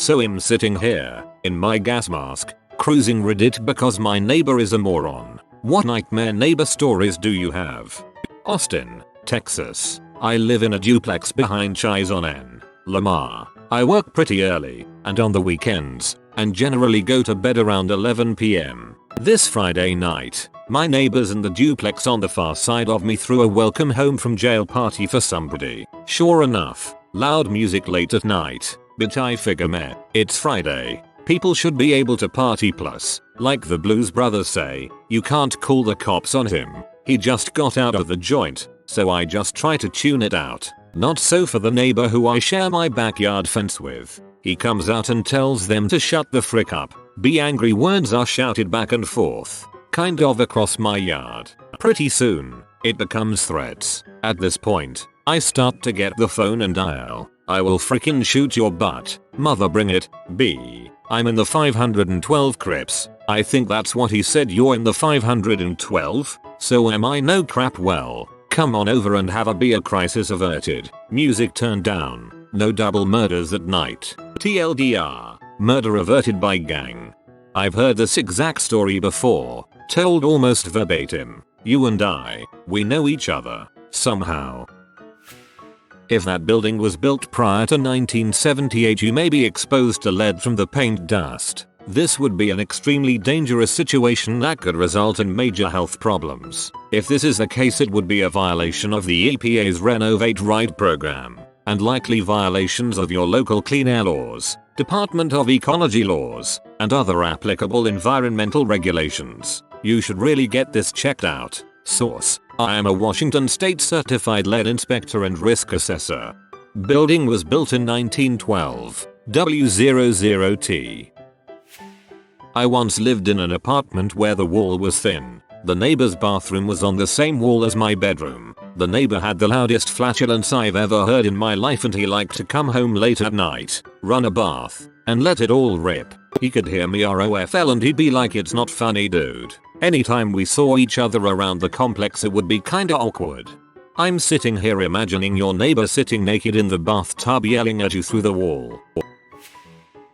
So I'm sitting here, in my gas mask, cruising Reddit because my neighbor is a moron. What nightmare neighbor stories do you have? Austin, Texas. I live in a duplex behind Chison N. Lamar. I work pretty early, and on the weekends, and generally go to bed around 11 PM. This Friday night, my neighbors in the duplex on the far side of me threw a welcome home from jail party for somebody. Sure enough, loud music late at night, but I figure meh, it's Friday. People should be able to party, plus, like the Blues Brothers say, you can't call the cops on him. He just got out of the joint, so I just try to tune it out. Not so for the neighbor who I share my backyard fence with. He comes out and tells them to shut the frick up. Be angry words are shouted back and forth, kind of across my yard. Pretty soon, it becomes threats. At this point, I start to get the phone and dial. I will frickin' shoot your butt. Mother bring it. B. I'm in the 512 Crips. I think that's what he said. You're in the 512? So am I? No crap. Well, come on over and have a beer. Crisis averted. Music turned down. No double murders at night. TLDR. Murder averted by gang. I've heard this exact story before, told almost verbatim. You and I, we know each other, somehow. If that building was built prior to 1978, you may be exposed to lead from the paint dust. This would be an extremely dangerous situation that could result in major health problems. If this is the case, it would be a violation of the EPA's Renovate Right program, and likely violations of your local clean air laws, Department of Ecology laws, and other applicable environmental regulations. You should really get this checked out. Source: I am a Washington State certified lead inspector and risk assessor. Building was built in 1912. W00T. I once lived in an apartment where the wall was thin. The neighbor's bathroom was on the same wall as my bedroom. The neighbor had the loudest flatulence I've ever heard in my life, and he liked to come home late at night, run a bath, and let it all rip. He could hear me ROFL and he'd be like, "It's not funny, dude." Anytime we saw each other around the complex, it would be kinda awkward. I'm sitting here imagining your neighbor sitting naked in the bathtub yelling at you through the wall.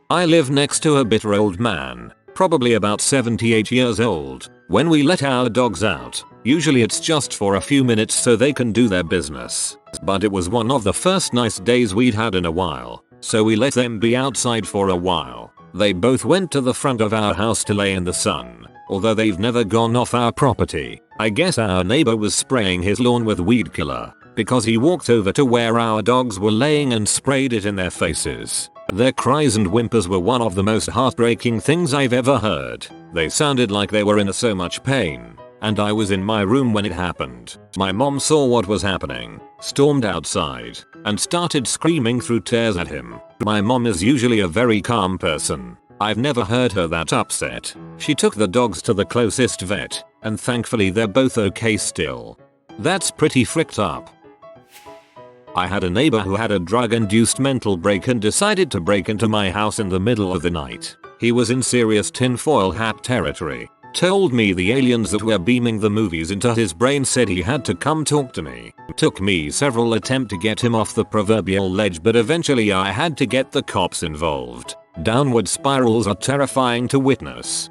I live next to a bitter old man, probably about 78 years old. When we let our dogs out, usually it's just for a few minutes so they can do their business. But it was one of the first nice days we'd had in a while, so we let them be outside for a while. They both went to the front of our house to lay in the sun, although they've never gone off our property. I guess our neighbor was spraying his lawn with weed killer, because he walked over to where our dogs were laying and sprayed it in their faces. Their cries and whimpers were one of the most heartbreaking things I've ever heard. They sounded like they were in so much pain, and I was in my room when it happened. My mom saw what was happening, stormed outside, and started screaming through tears at him. My mom is usually a very calm person. I've never heard her that upset. She took the dogs to the closest vet, and thankfully they're both okay still. That's pretty fricked up. I had a neighbor who had a drug-induced mental break and decided to break into my house in the middle of the night. He was in serious tinfoil hat territory. Told me the aliens that were beaming the movies into his brain said he had to come talk to me. Took me several attempts to get him off the proverbial ledge, but eventually I had to get the cops involved. Downward spirals are terrifying to witness.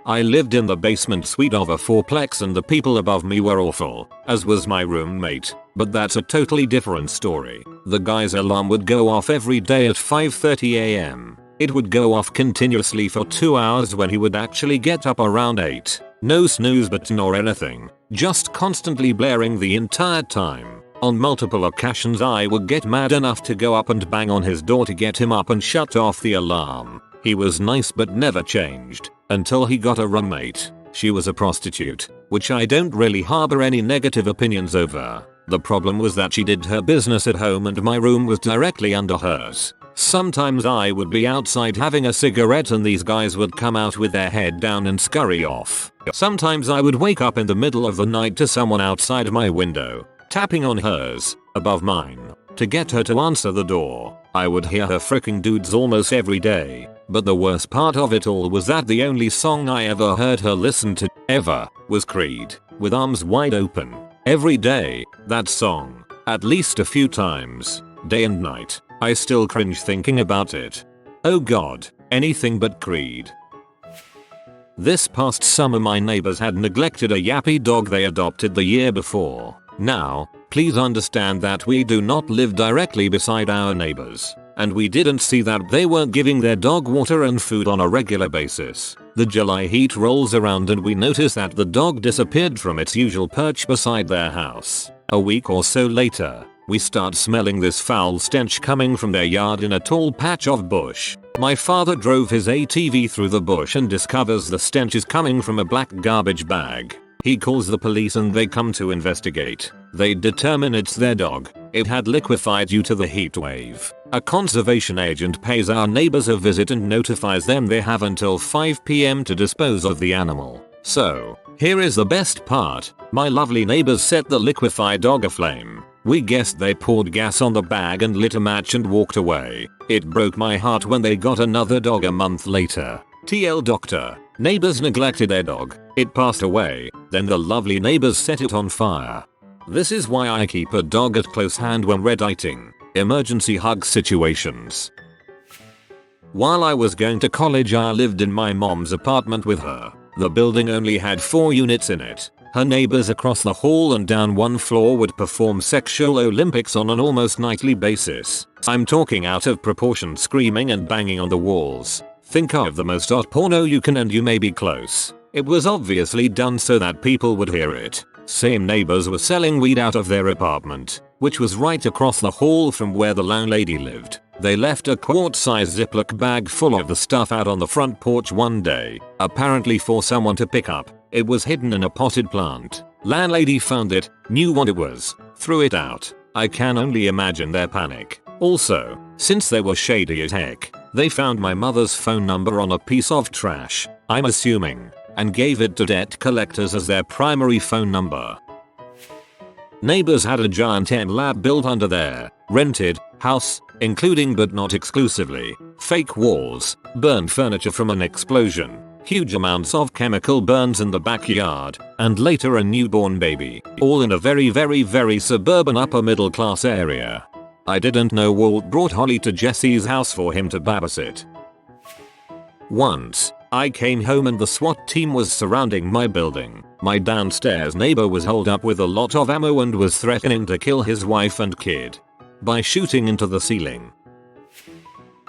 I lived in the basement suite of a fourplex and the people above me were awful, as was my roommate, but that's a totally different story. The guy's alarm would go off every day at 5:30 AM. It would go off continuously for 2 hours when he would actually get up around 8. No snooze button or anything, just constantly blaring the entire time. On multiple occasions I would get mad enough to go up and bang on his door to get him up and shut off the alarm. He was nice but never changed, until he got a roommate. She was a prostitute, which I don't really harbor any negative opinions over. The problem was that she did her business at home and my room was directly under hers. Sometimes I would be outside having a cigarette and these guys would come out with their head down and scurry off. Sometimes I would wake up in the middle of the night to someone outside my window, tapping on hers, above mine, to get her to answer the door. I would hear her fricking dudes almost every day, but the worst part of it all was that the only song I ever heard her listen to, ever, was Creed, with Arms Wide Open. Every day, that song, at least a few times, day and night. I still cringe thinking about it. Oh god, anything but Creed. This past summer my neighbors had neglected a yappy dog they adopted the year before. Now, please understand that we do not live directly beside our neighbors, and we didn't see that they weren't giving their dog water and food on a regular basis. The July heat rolls around and we notice that the dog disappeared from its usual perch beside their house. A week or so later, we start smelling this foul stench coming from their yard in a tall patch of bush. My father drove his ATV through the bush and discovers the stench is coming from a black garbage bag. He calls the police and they come to investigate. They determine it's their dog. It had liquefied due to the heat wave. A conservation agent pays our neighbors a visit and notifies them they have until 5 PM to dispose of the animal. So, here is the best part. My lovely neighbors set the liquefied dog aflame. We guessed they poured gas on the bag and lit a match and walked away. It broke my heart when they got another dog a month later. TL Doctor. Neighbors neglected their dog. It passed away. Then the lovely neighbors set it on fire. This is why I keep a dog at close hand when redditing emergency hug situations. While I was going to college I lived in my mom's apartment with her. The building only had 4 units in it. Her neighbors across the hall and down one floor would perform sexual Olympics on an almost nightly basis. I'm talking out of proportion, screaming and banging on the walls. Think of the most hot porno you can and you may be close. It was obviously done so that people would hear it. Same neighbors were selling weed out of their apartment, which was right across the hall from where the landlady lived. They left a quart-sized Ziploc bag full of the stuff out on the front porch one day, apparently for someone to pick up. It was hidden in a potted plant. Landlady found it, knew what it was, threw it out. I can only imagine their panic. Also, since they were shady as heck, they found my mother's phone number on a piece of trash, I'm assuming, and gave it to debt collectors as their primary phone number. Neighbors had a giant lab built under their rented house, including but not exclusively fake walls, burned furniture from an explosion, huge amounts of chemical burns in the backyard, and later a newborn baby, all in a very suburban upper middle class area. I didn't know Walt brought Holly to Jesse's house for him to babysit. Once, I came home and the SWAT team was surrounding my building. My downstairs neighbor was holed up with a lot of ammo and was threatening to kill his wife and kid by shooting into the ceiling.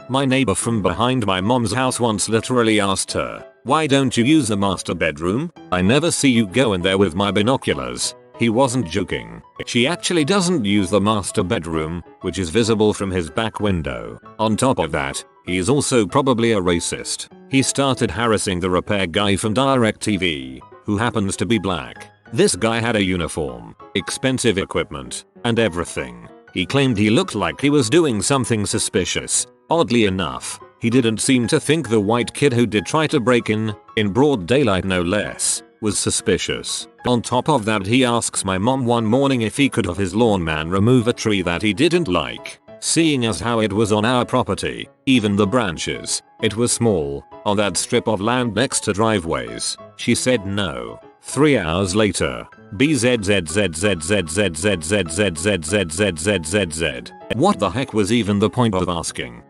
My neighbor from behind my mom's house once literally asked her, "Why don't you use the master bedroom? I never see you go in there with my binoculars." He wasn't joking. She actually doesn't use the master bedroom, which is visible from his back window. On top of that, he is also probably a racist. He started harassing the repair guy from DirecTV, who happens to be black. This guy had a uniform, expensive equipment, and everything. He claimed he looked like he was doing something suspicious. Oddly enough, he didn't seem to think the white kid who did try to break in broad daylight no less, was suspicious. On top of that, he asks my mom one morning if he could have his lawnman remove a tree that he didn't like. Seeing as how it was on our property, even the branches, it was small, on that strip of land next to driveways, she said no. 3 hours later, BZZZZZZZZZZZZZZZZZ. What the heck was even the point of asking?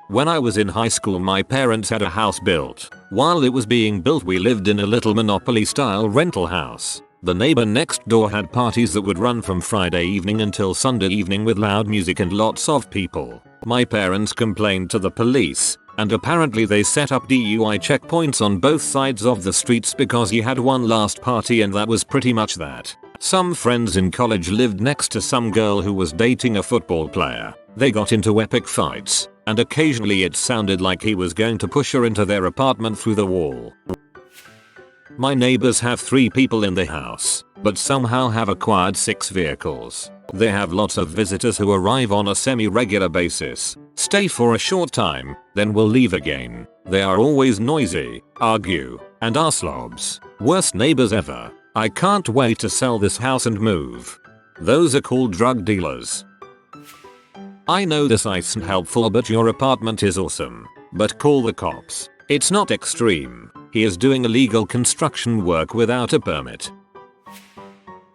When I was in high school, my parents had a house built. While it was being built, we lived in a little Monopoly-style rental house. The neighbor next door had parties that would run from Friday evening until Sunday evening with loud music and lots of people. My parents complained to the police, and apparently they set up DUI checkpoints on both sides of the streets because he had one last party and that was pretty much that. Some friends in college lived next to some girl who was dating a football player. They got into epic fights, and occasionally it sounded like he was going to push her into their apartment through the wall. My neighbors have 3 people in the house, but somehow have acquired 6 vehicles. They have lots of visitors who arrive on a semi-regular basis, stay for a short time, then will leave again. They are always noisy, argue, and are slobs. Worst neighbors ever. I can't wait to sell this house and move. Those are called drug dealers. I know this isn't helpful, but your apartment is awesome. But call the cops. It's not extreme. He is doing illegal construction work without a permit.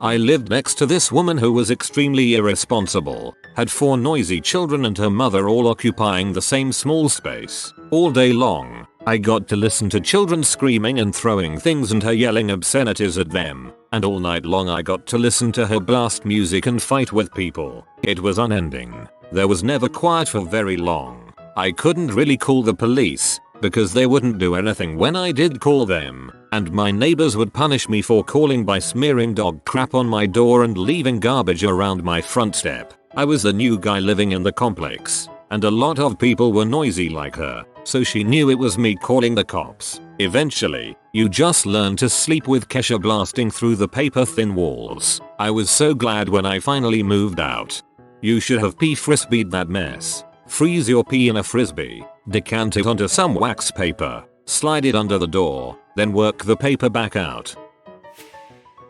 I lived next to this woman who was extremely irresponsible, had 4 noisy children and her mother all occupying the same small space. All day long, I got to listen to children screaming and throwing things and her yelling obscenities at them, and all night long I got to listen to her blast music and fight with people. It was unending. There was never quiet for very long. I couldn't really call the police, because they wouldn't do anything when I did call them, and my neighbors would punish me for calling by smearing dog crap on my door and leaving garbage around my front step. I was the new guy living in the complex, and a lot of people were noisy like her, so she knew it was me calling the cops. Eventually, you just learn to sleep with Kesha blasting through the paper-thin walls. I was so glad when I finally moved out. You should have pee-frisbeed that mess. Freeze your pee in a frisbee, decant it onto some wax paper, slide it under the door, then work the paper back out.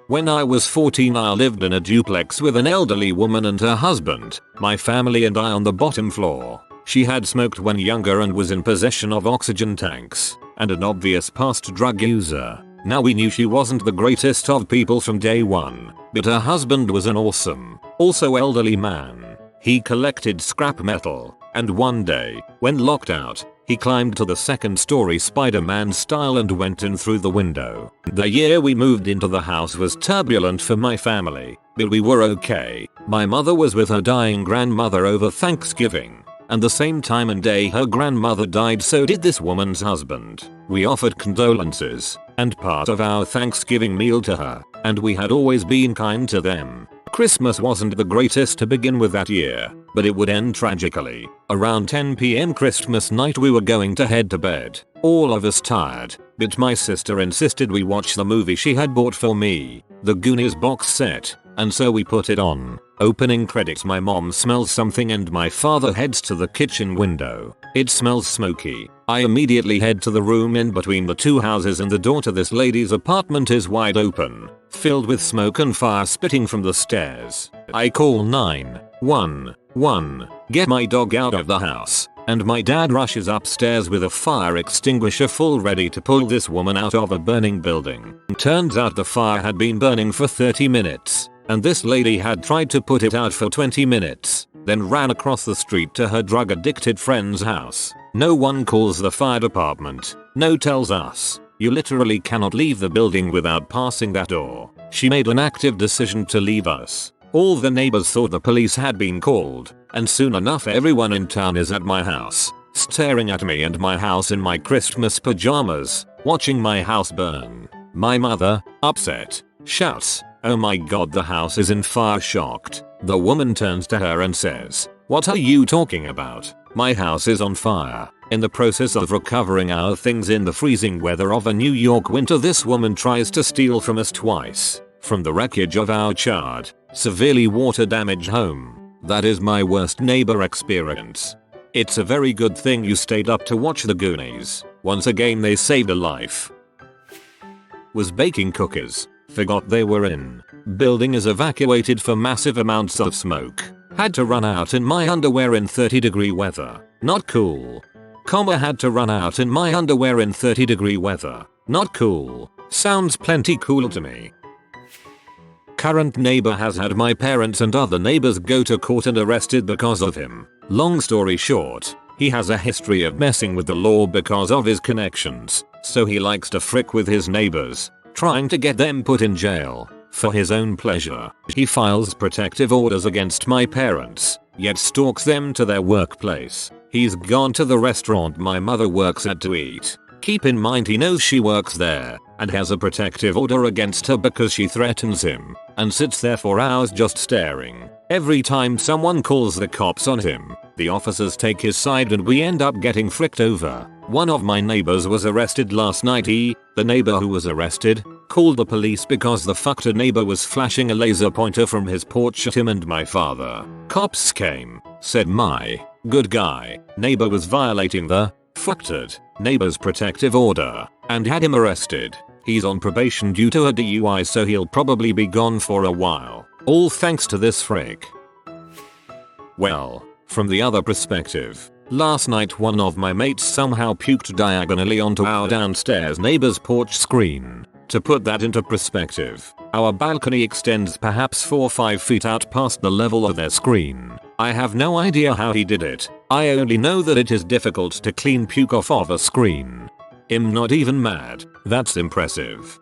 When I was 14 I lived in a duplex with an elderly woman and her husband, my family and I on the bottom floor. She had smoked when younger and was in possession of oxygen tanks, and an obvious past drug user. Now we knew she wasn't the greatest of people from day one, but her husband was an awesome, also elderly man. He collected scrap metal, and one day, when locked out, he climbed to the second story Spider-Man style and went in through the window. The year we moved into the house was turbulent for my family, but we were okay. My mother was with her dying grandmother over Thanksgiving, and the same time and day her grandmother died, so did this woman's husband. We offered condolences, and part of our Thanksgiving meal to her, and we had always been kind to them. Christmas wasn't the greatest to begin with that year, but it would end tragically. Around 10 p.m. Christmas night we were going to head to bed, all of us tired, but my sister insisted we watch the movie she had bought for me, the Goonies box set, and so we put it on. Opening credits, my mom smells something and my father heads to the kitchen window. It smells smoky. I immediately head to the room in between the two houses and the door to this lady's apartment is wide open, filled with smoke and fire spitting from the stairs. I call 911, get my dog out of the house, and my dad rushes upstairs with a fire extinguisher full ready to pull this woman out of a burning building. Turns out the fire had been burning for 30 minutes, and this lady had tried to put it out for 20 minutes, then ran across the street to her drug-addicted friend's house. No one calls the fire department. No tells us. You literally cannot leave the building without passing that door. She made an active decision to leave us. All the neighbors thought the police had been called, and soon enough everyone in town is at my house, staring at me and my house in my Christmas pajamas, watching my house burn. My mother, upset, shouts, "Oh my god, the house is in fire!" Shocked, the woman turns to her and says, "What are you talking about? My house is on fire." In the process of recovering our things in the freezing weather of a New York winter, this woman tries to steal from us twice, from the wreckage of our charred, severely water damaged home. That is my worst neighbor experience. It's a very good thing you stayed up to watch the Goonies. Once again they saved a life. Was baking cookies. Forgot they were in. Building is evacuated for massive amounts of smoke. Had to run out in my underwear in 30-degree weather. Not cool. Had to run out in my underwear in 30-degree weather. Not cool. Sounds plenty cool to me. Current neighbor has had my parents and other neighbors go to court and arrested because of him. Long story short, he has a history of messing with the law because of his connections, so he likes to frick with his neighbors, trying to get them put in jail, for his own pleasure. He files protective orders against my parents, yet stalks them to their workplace. He's gone to the restaurant my mother works at to eat. Keep in mind he knows she works there, and has a protective order against her because she threatens him, and sits there for hours just staring. Every time someone calls the cops on him, the officers take his side and we end up getting fricked over. One of my neighbors was arrested last night. The neighbor who was arrested, called the police because the fucked neighbor was flashing a laser pointer from his porch at him and my father. Cops came, said my good guy neighbor was violating the fucked neighbor's protective order, and had him arrested. He's on probation due to a DUI, so he'll probably be gone for a while. All thanks to this frick. Well, from the other perspective, last night one of my mates somehow puked diagonally onto our downstairs neighbor's porch screen. To put that into perspective, our balcony extends perhaps 4 or 5 feet out past the level of their screen. I have no idea how he did it. I only know that it is difficult to clean puke off of a screen. I'm not even mad. That's impressive.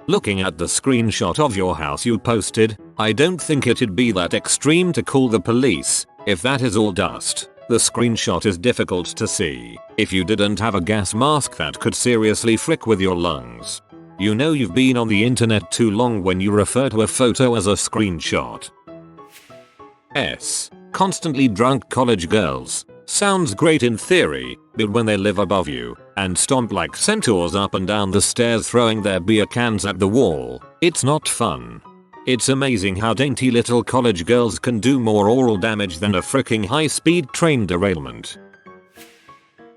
Looking at the screenshot of your house you posted, I don't think it'd be that extreme to call the police. If that is all dust, the screenshot is difficult to see. If you didn't have a gas mask, that could seriously frick with your lungs. You know you've been on the internet too long when you refer to a photo as a screenshot. Constantly drunk college girls. Sounds great in theory, but when they live above you and stomp like centaurs up and down the stairs throwing their beer cans at the wall, it's not fun. It's amazing how dainty little college girls can do more oral damage than a freaking high-speed train derailment.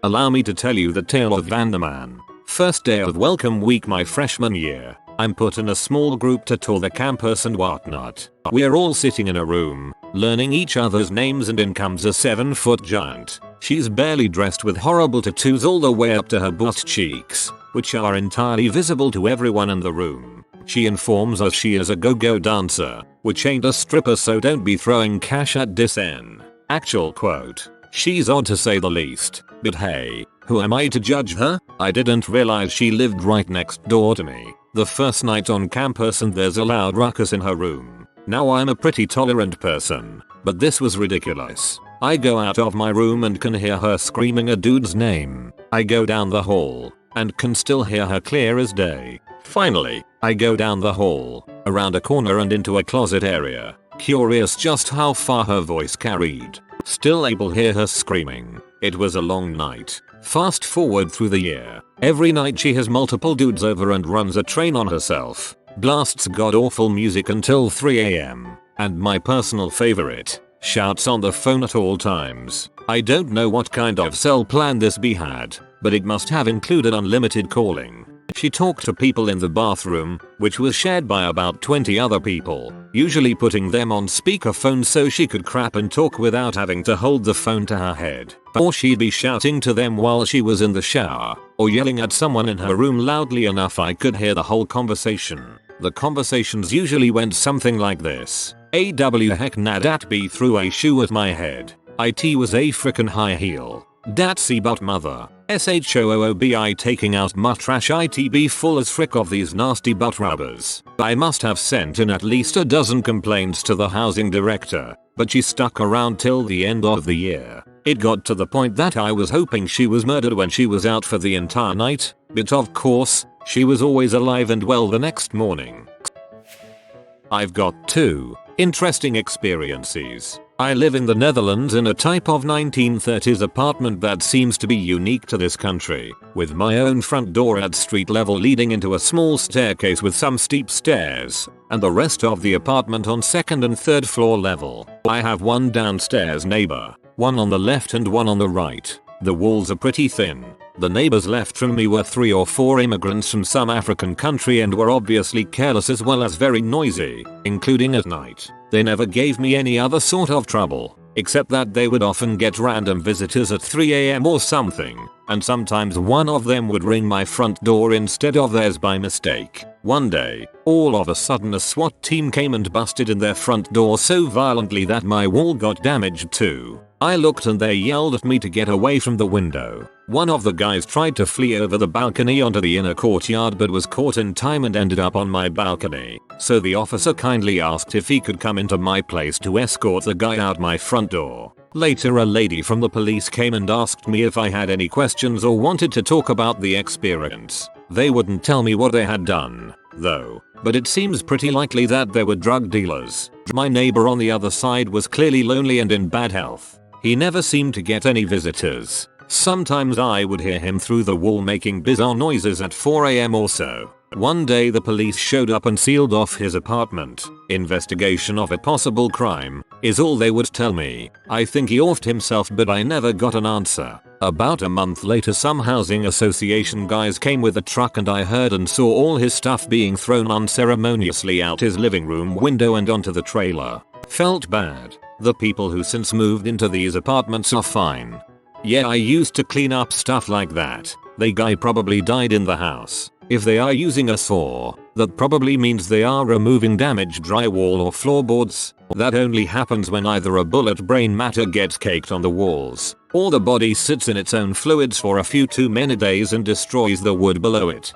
Allow me to tell you the tale of Vanderman. First day of welcome week my freshman year. I'm put in a small group to tour the campus and whatnot. We're all sitting in a room, learning each other's names, and in comes a 7-foot giant. She's barely dressed with horrible tattoos all the way up to her butt cheeks, which are entirely visible to everyone in the room. She informs us she is a go-go dancer, which ain't a stripper, so don't be throwing cash at this N. Actual quote. She's odd to say the least, but hey, who am I to judge her? I didn't realize she lived right next door to me. The first night on campus and there's a loud ruckus in her room. Now I'm a pretty tolerant person, but this was ridiculous. I go out of my room and can hear her screaming a dude's name. I go down the hall and can still hear her clear as day. Finally, I go down the hall, around a corner and into a closet area, curious just how far her voice carried. Still able to hear her screaming. It was a long night. Fast forward through the year. Every night she has multiple dudes over and runs a train on herself. Blasts god-awful music until 3 AM. And my personal favorite, shouts on the phone at all times. I don't know what kind of cell plan this bee had, but it must have included unlimited calling. She talked to people in the bathroom, which was shared by about 20 other people, usually putting them on speakerphone so she could crap and talk without having to hold the phone to her head. Or she'd be shouting to them while she was in the shower, or yelling at someone in her room loudly enough I could hear the whole conversation. The conversations usually went something like this. AW heck nah dat B threw a shoe at my head. IT was a frickin' high heel. Dat C but mother. SHOOBI taking out mutt trash ITB full as frick of these nasty butt rubbers. I must have sent in at least a dozen complaints to the housing director, but she stuck around till the end of the year. It got to the point that I was hoping she was murdered when she was out for the entire night, but of course, she was always alive and well the next morning. I've got 2 interesting experiences. I live in the Netherlands in a type of 1930s apartment that seems to be unique to this country, with my own front door at street level leading into a small staircase with some steep stairs, and the rest of the apartment on 2nd and 3rd floor level. I have one downstairs neighbor, one on the left and one on the right. The walls are pretty thin. The neighbors left from me were 3 or 4 immigrants from some African country and were obviously careless as well as very noisy, including at night. They never gave me any other sort of trouble, except that they would often get random visitors at 3 AM or something, and sometimes one of them would ring my front door instead of theirs by mistake. One day, all of a sudden a SWAT team came and busted in their front door so violently that my wall got damaged too. I looked and they yelled at me to get away from the window. One of the guys tried to flee over the balcony onto the inner courtyard but was caught in time and ended up on my balcony. So the officer kindly asked if he could come into my place to escort the guy out my front door. Later a lady from the police came and asked me if I had any questions or wanted to talk about the experience. They wouldn't tell me what they had done, though, but it seems pretty likely that they were drug dealers. My neighbor on the other side was clearly lonely and in bad health. He never seemed to get any visitors. Sometimes I would hear him through the wall making bizarre noises at 4 AM or so. One day the police showed up and sealed off his apartment. Investigation of a possible crime is all they would tell me. I think he offed himself but I never got an answer. About a month later some housing association guys came with a truck and I heard and saw all his stuff being thrown unceremoniously out his living room window and onto the trailer. Felt bad. The people who since moved into these apartments are fine. Yeah, I used to clean up stuff like that. The guy probably died in the house. If they are using a saw, that probably means they are removing damaged drywall or floorboards. That only happens when either a bullet brain matter gets caked on the walls, or the body sits in its own fluids for a few too many days and destroys the wood below it.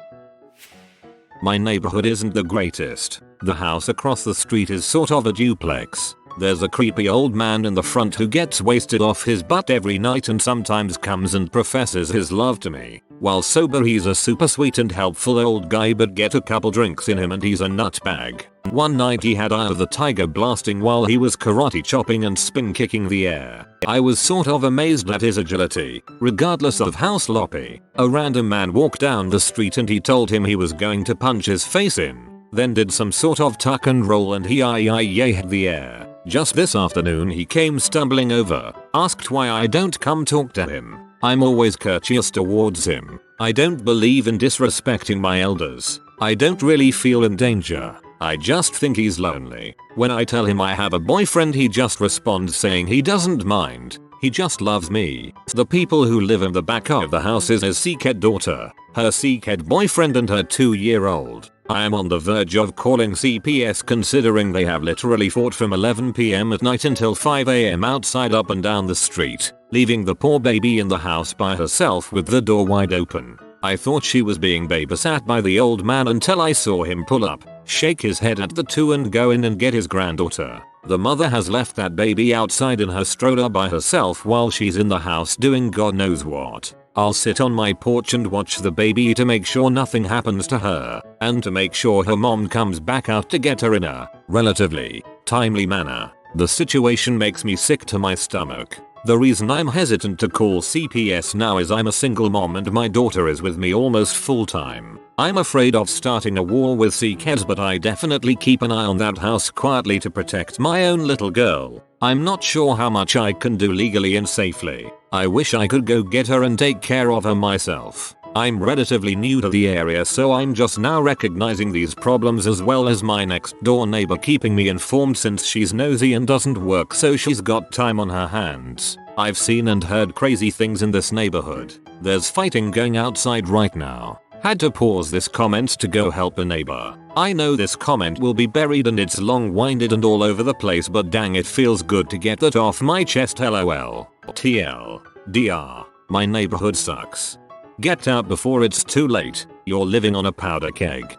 My neighborhood isn't the greatest. The house across the street is sort of a duplex. There's a creepy old man in the front who gets wasted off his butt every night and sometimes comes and professes his love to me. While sober he's a super sweet and helpful old guy, but get a couple drinks in him and he's a nutbag. One night he had Eye of the Tiger blasting while he was karate chopping and spin kicking the air. I was sort of amazed at his agility, regardless of how sloppy. A random man walked down the street and he told him he was going to punch his face in, then did some sort of tuck and roll and he hit the air. Just this afternoon he came stumbling over, asked why I don't come talk to him. I'm always courteous towards him. I don't believe in disrespecting my elders. I don't really feel in danger. I just think he's lonely. When I tell him I have a boyfriend he just responds saying he doesn't mind. He just loves me. The people who live in the back of the house is his sick daughter, her sick boyfriend and her 2-year-old. I am on the verge of calling CPS considering they have literally fought from 11 PM at night until 5 AM outside up and down the street, leaving the poor baby in the house by herself with the door wide open. I thought she was being babysat by the old man until I saw him pull up, shake his head at the two and go in and get his granddaughter. The mother has left that baby outside in her stroller by herself while she's in the house doing God knows what. I'll sit on my porch and watch the baby to make sure nothing happens to her, and to make sure her mom comes back out to get her in a relatively timely manner. The situation makes me sick to my stomach. The reason I'm hesitant to call CPS now is I'm a single mom and my daughter is with me almost full time. I'm afraid of starting a war with sick, but I definitely keep an eye on that house quietly to protect my own little girl. I'm not sure how much I can do legally and safely. I wish I could go get her and take care of her myself. I'm relatively new to the area, so I'm just now recognizing these problems, as well as my next door neighbor keeping me informed since she's nosy and doesn't work, so she's got time on her hands. I've seen and heard crazy things in this neighborhood. There's fighting going outside right now. Had to pause this comment to go help a neighbor. I know this comment will be buried and it's long-winded and all over the place, but dang, it feels good to get that off my chest. LOL. TL. DR. My neighborhood sucks. Get out before it's too late. You're living on a powder keg.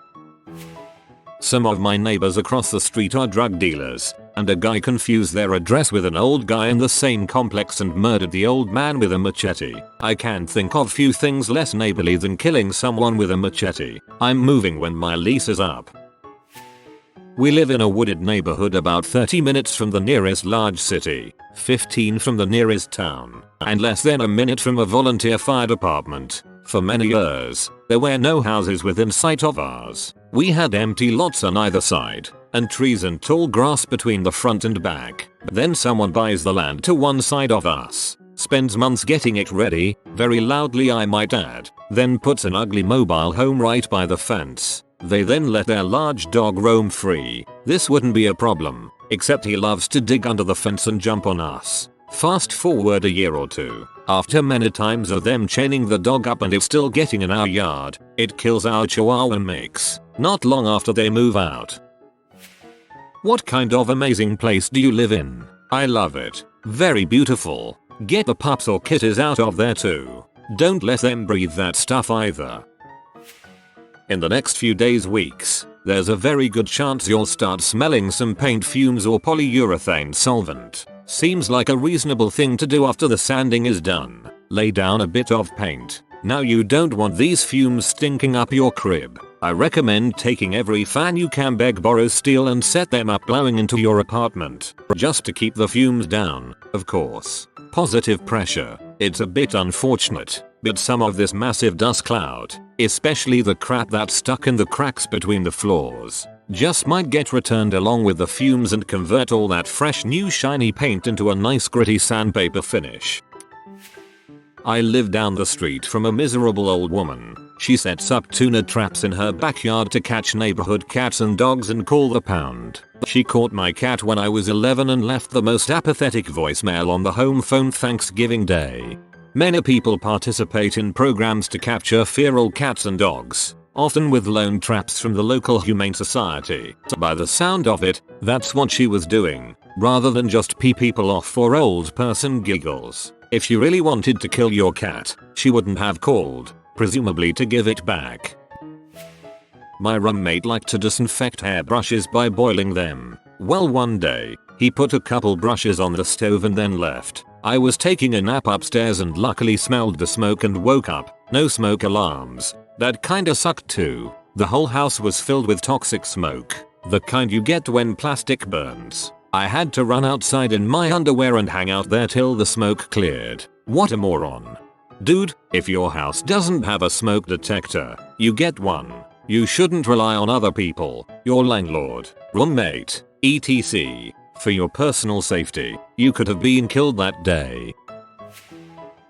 Some of my neighbors across the street are drug dealers, and a guy confused their address with an old guy in the same complex and murdered the old man with a machete. I can't think of few things less neighborly than killing someone with a machete. I'm moving when my lease is up. We live in a wooded neighborhood about 30 minutes from the nearest large city, 15 from the nearest town, and less than a minute from a volunteer fire department. For many years, there were no houses within sight of ours. We had empty lots on either side, and trees and tall grass between the front and back. Then someone buys the land to one side of us, spends months getting it ready, very loudly I might add, then puts an ugly mobile home right by the fence. They then let their large dog roam free. This wouldn't be a problem, except he loves to dig under the fence and jump on us. Fast forward a year or two. After many times of them chaining the dog up and it still getting in our yard, it kills our chihuahua mix. Not long after they move out. What kind of amazing place do you live in? I love it. Very beautiful. Get the pups or kitties out of there too. Don't let them breathe that stuff either. In the next few days, weeks, there's a very good chance you'll start smelling some paint fumes or polyurethane solvent. Seems like a reasonable thing to do after the sanding is done. Lay down a bit of paint. Now you don't want these fumes stinking up your crib. I recommend taking every fan you can, beg, borrow, steal and set them up glowing into your apartment. Just to keep the fumes down, of course. Positive pressure. It's a bit unfortunate, but some of this massive dust cloud, especially the crap that's stuck in the cracks between the floors, just might get returned along with the fumes and convert all that fresh new shiny paint into a nice gritty sandpaper finish. I live down the street from a miserable old woman. She sets up tuna traps in her backyard to catch neighborhood cats and dogs and call the pound. She caught my cat when I was 11 and left the most apathetic voicemail on the home phone Thanksgiving Day. Many people participate in programs to capture feral cats and dogs. often with lone traps from the local humane society. By the sound of it, that's what she was doing, rather than just pee people off for old person giggles. If she really wanted to kill your cat, she wouldn't have called, presumably to give it back. My roommate liked to disinfect hairbrushes by boiling them. Well, one day, he put a couple brushes on the stove and then left. I was taking a nap upstairs and luckily smelled the smoke and woke up. No smoke alarms. That kinda sucked too. The whole house was filled with toxic smoke, the kind you get when plastic burns. I had to run outside in my underwear and hang out there till the smoke cleared. What a moron. Dude, if your house doesn't have a smoke detector, you get one. You shouldn't rely on other people, your landlord, roommate, etc. for your personal safety. You could have been killed that day.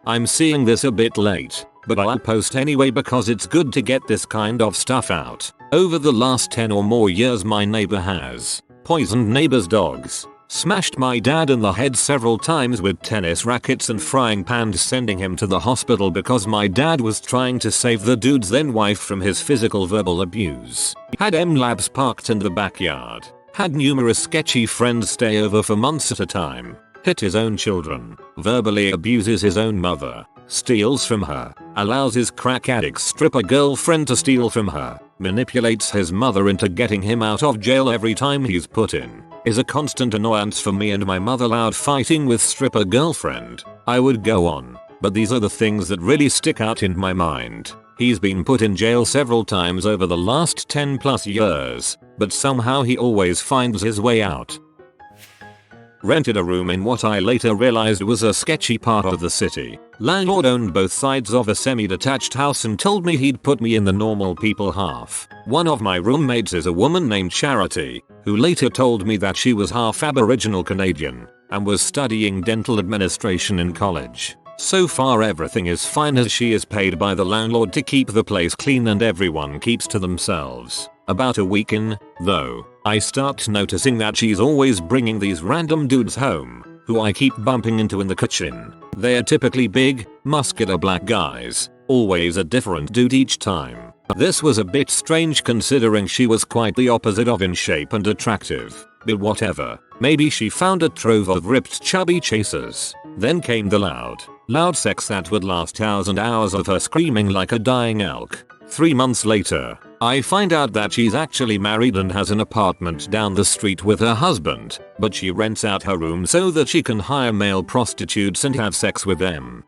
I'm seeing this a bit late, but I'll post anyway because it's good to get this kind of stuff out. Over the last 10 or more years, my neighbor has poisoned neighbor's dogs, smashed my dad in the head several times with tennis rackets and frying pans, sending him to the hospital because my dad was trying to save the dude's then wife from his physical verbal abuse. Had M-Labs parked in the backyard. Had numerous sketchy friends stay over for months at a time. Hit his own children. Verbally abuses his own mother. Steals from her. Allows his crack addict stripper girlfriend to steal from her. Manipulates his mother into getting him out of jail every time he's put in. Is a constant annoyance for me and my mother. Loud fighting with stripper girlfriend. I would go on, but these are the things that really stick out in my mind. He's been put in jail several times over the last 10 plus years, but somehow he always finds his way out. Rented a room in what I later realized was a sketchy part of the city. Landlord owned both sides of a semi-detached house and told me he'd put me in the normal people half. One of my roommates is a woman named Charity, who later told me that she was half Aboriginal Canadian and was studying dental administration in college. So far everything is fine as she is paid by the landlord to keep the place clean and everyone keeps to themselves. About a week in, though, I start noticing that she's always bringing these random dudes home, who I keep bumping into in the kitchen. They're typically big, muscular black guys, always a different dude each time. This was a bit strange considering she was quite the opposite of in shape and attractive, but whatever. Maybe she found a trove of ripped chubby chasers. Then came the loud sex that would last hours and hours of her screaming like a dying elk. 3 months later, I find out that she's actually married and has an apartment down the street with her husband, but she rents out her room so that she can hire male prostitutes and have sex with them.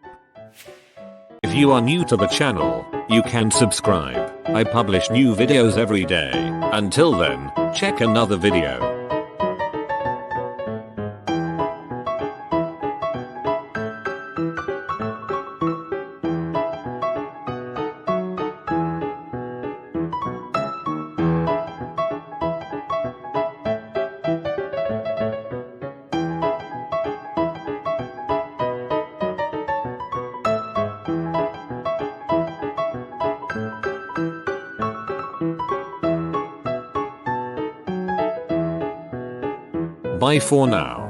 If you are new to the channel, you can subscribe. I publish new videos every day. Until then, check another video. Bye for now.